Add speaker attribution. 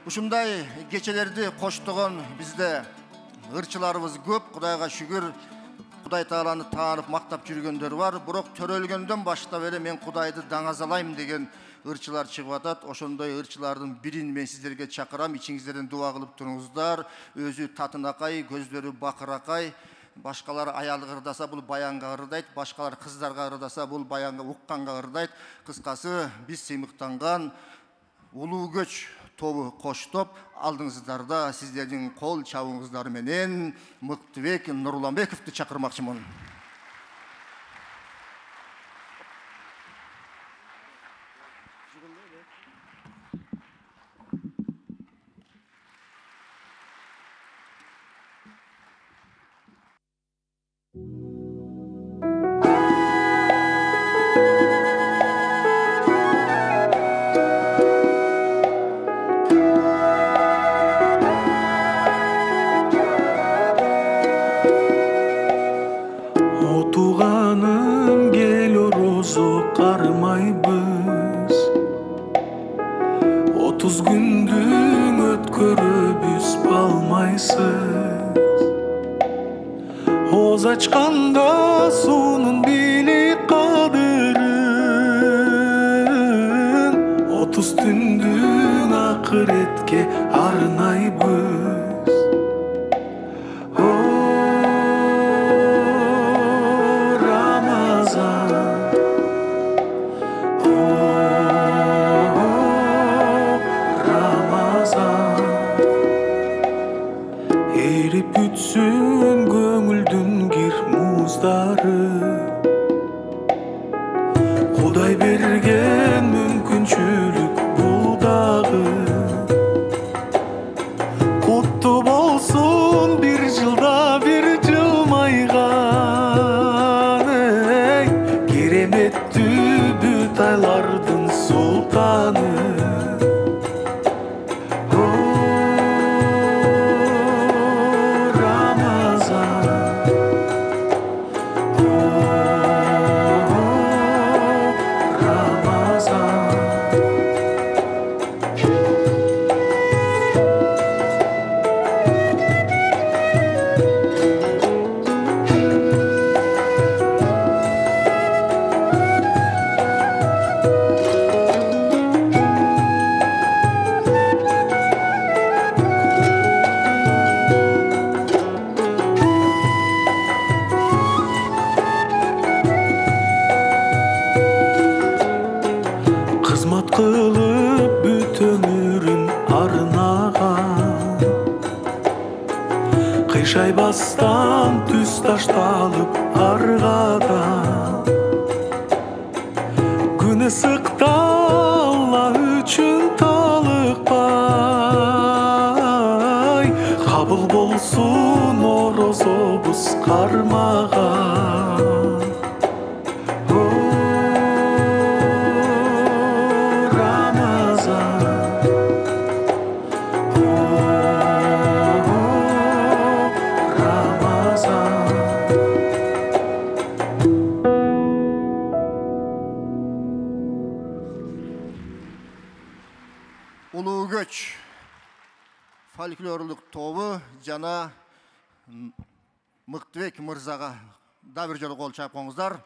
Speaker 1: Ушундай кечелерди коштогон бизде ырчыларыбыз көп, Кудайга шүгүр. Кудай Тааланы таанып, мактап жүргөндөр бар. Бирок төрөлгөндөн баштап эле мен Кудайды даңазалайм деген ырчылар чыгып атат. Ошондой ырчылардын бирин мен сиздерге чакырам. Ичиңиздерден дуа кылып туруңуздар. Өзү татынакай, көздөрү бакыракай. Башкалар аялы ырдаса, бул баянга ырдайт. Башкалар кыздарга ырдаса, бул баянга укканга ырдайт. Кыскасы, биз сыймыктанган улуу көч тобу коштоп алдыңыздарда сиздердин кол чабыңыздар менен Мыктыбек Нурланбековду чакырмакчымын.
Speaker 2: Отуганым кел орозо кармайбыз, 30 күндүн өткөрөбүз балмайсыз. Оз ачканда суунун били кадырын, 30 түндүн акыретке арнайбыз. Эрип бүтсүн көңүлдүн кир муздары, Кудай берген мүмкүнчүлүк бул дагы. Куттуу болсун бир жылда бир жылмайган, кереметтүү бүт айлардын султаны. Кызмат кылып бүт өмүрүн арнаган, кыйшайбастан түз ташталып аргадан. Күн ысыкта Алла үчүн талыкпай, кабыл болсун орозобуз кармаган.
Speaker 1: Улуу көч фольклорлук тобу жана Мыктыбек мырзага да бир жолу кол чапкыңыздар.